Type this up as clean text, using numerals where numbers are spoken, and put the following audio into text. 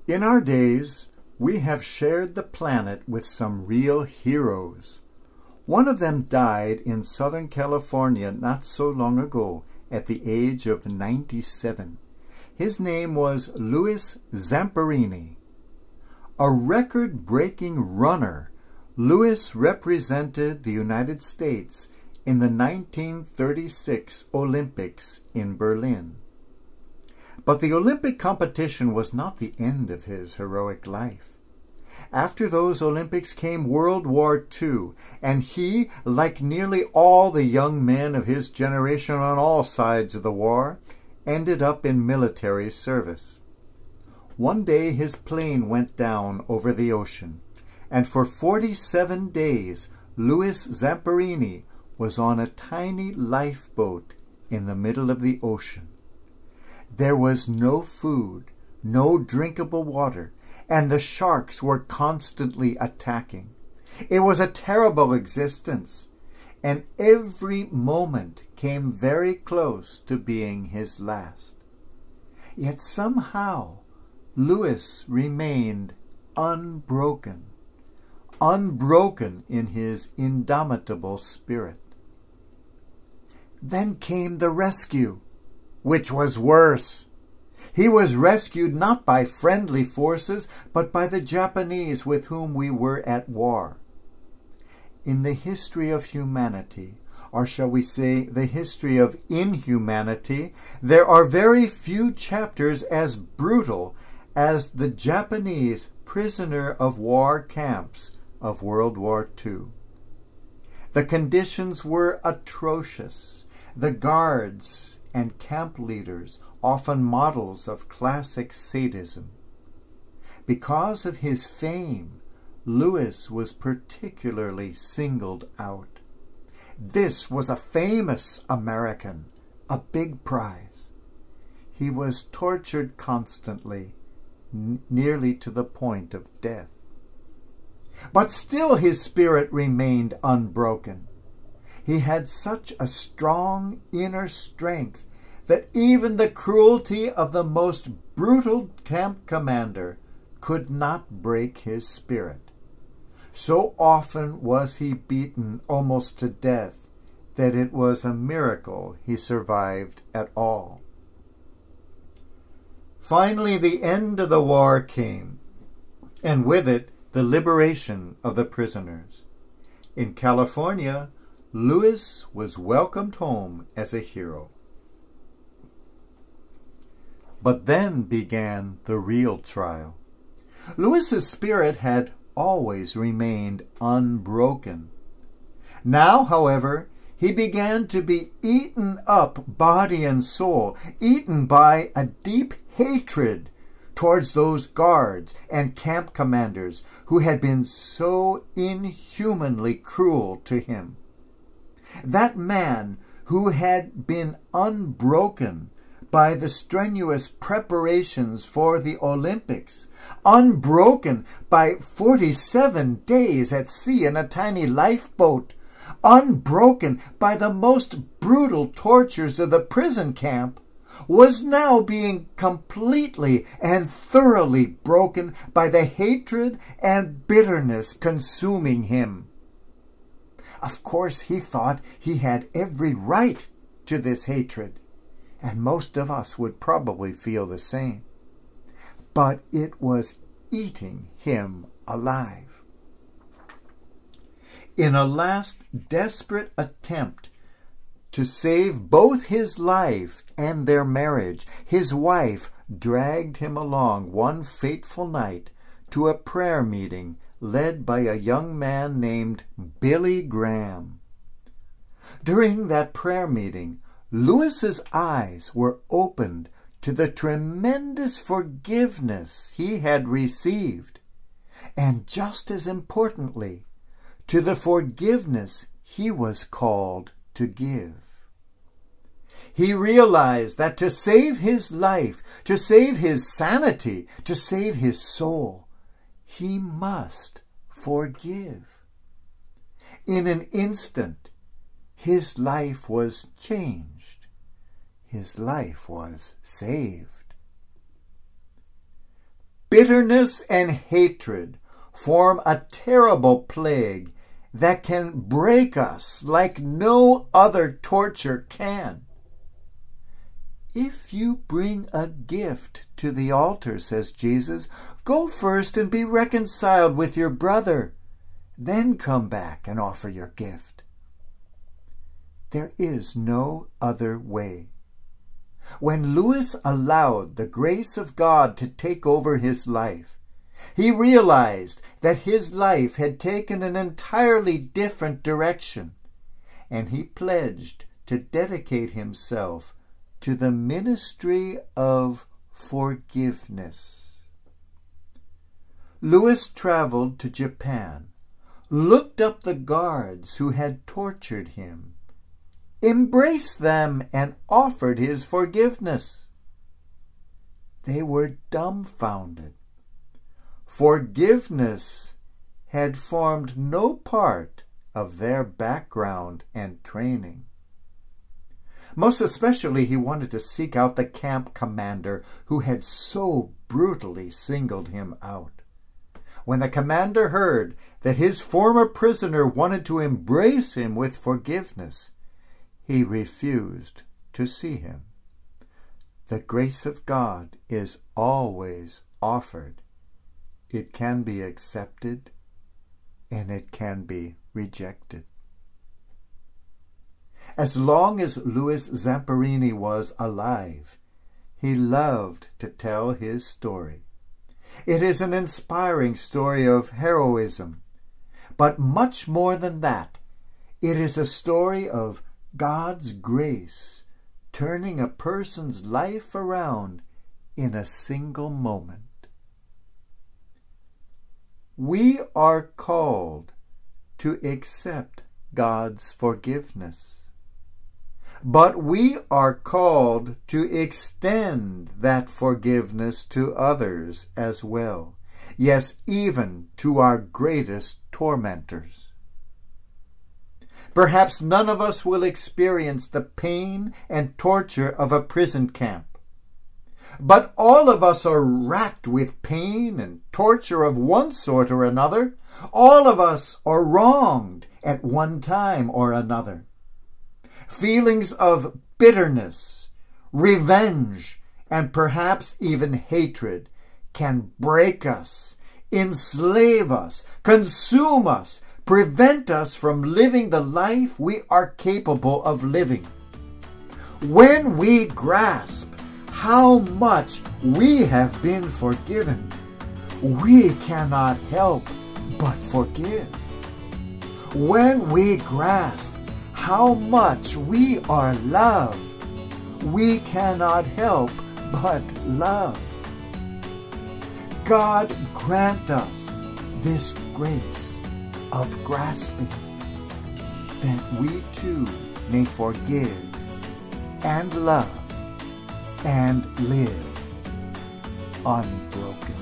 In our days, we have shared the planet with some real heroes. One of them died in Southern California not so long ago at the age of 97. His name was Louis Zamperini. A record-breaking runner, Louis represented the United States in the 1936 Olympics in Berlin. But the Olympic competition was not the end of his heroic life. After those Olympics came World War II, and he, like nearly all the young men of his generation on all sides of the war, ended up in military service. One day his plane went down over the ocean, and for 47 days Louis Zamperini was on a tiny lifeboat in the middle of the ocean. There was no food, no drinkable water, and the sharks were constantly attacking. It was a terrible existence, and every moment came very close to being his last. Yet somehow Louis remained unbroken, unbroken in his indomitable spirit. Then came the rescue, which was worse. He was rescued not by friendly forces, but by the Japanese with whom we were at war. In the history of humanity, or shall we say the history of inhumanity, there are very few chapters as brutal as the Japanese prisoner of war camps of World War II. The conditions were atrocious. The guards and camp leaders, often models of classic sadism. Because of his fame, Louis was particularly singled out. This was a famous American, a big prize. He was tortured constantly, nearly to the point of death. But still his spirit remained unbroken. He had such a strong inner strength that even the cruelty of the most brutal camp commander could not break his spirit. So often was he beaten almost to death that it was a miracle he survived at all. Finally, the end of the war came, and with it, the liberation of the prisoners. In California, Louis was welcomed home as a hero. But then began the real trial. Louis's spirit had always remained unbroken. Now, however, he began to be eaten up body and soul, eaten by a deep hatred towards those guards and camp commanders who had been so inhumanly cruel to him. That man who had been unbroken by the strenuous preparations for the Olympics, unbroken by 47 days at sea in a tiny lifeboat, unbroken by the most brutal tortures of the prison camp, was now being completely and thoroughly broken by the hatred and bitterness consuming him. Of course, he thought he had every right to this hatred, and most of us would probably feel the same. But it was eating him alive. In a last desperate attempt to save both his life and their marriage, his wife dragged him along one fateful night to a prayer meeting led by a young man named Billy Graham. During that prayer meeting, Louis's eyes were opened to the tremendous forgiveness he had received, and just as importantly, to the forgiveness he was called to give. He realized that to save his life, to save his sanity, to save his soul, he must forgive. In an instant, his life was changed. His life was saved. bitterness and hatred form a terrible plague that can break us like no other torture can. If you bring a gift to the altar, says Jesus, go first and be reconciled with your brother. Then come back and offer your gift. There is no other way. When Lewis allowed the grace of God to take over his life, he realized that his life had taken an entirely different direction, and he pledged to dedicate himself to the ministry of forgiveness. Lewis traveled to Japan, looked up the guards who had tortured him, embraced them, and offered his forgiveness. They were dumbfounded. Forgiveness had formed no part of their background and training. Most especially, he wanted to seek out the camp commander who had so brutally singled him out. When the commander heard that his former prisoner wanted to embrace him with forgiveness, he refused to see him. The grace of God is always offered. It can be accepted, and it can be rejected. As long as Louis Zamperini was alive, he loved to tell his story. It is an inspiring story of heroism, but much more than that, it is a story of God's grace turning a person's life around in a single moment. We are called to accept God's forgiveness, but we are called to extend that forgiveness to others as well. Yes, even to our greatest tormentors. Perhaps none of us will experience the pain and torture of a prison camp, but all of us are racked with pain and torture of one sort or another. All of us are wronged at one time or another. Feelings of bitterness, revenge, and perhaps even hatred can break us, enslave us, consume us, prevent us from living the life we are capable of living. When we grasp how much we have been forgiven, we cannot help but forgive. When we grasp how much we are loved, we cannot help but love. God grant us this grace of grasping, that we too may forgive and love and live unbroken.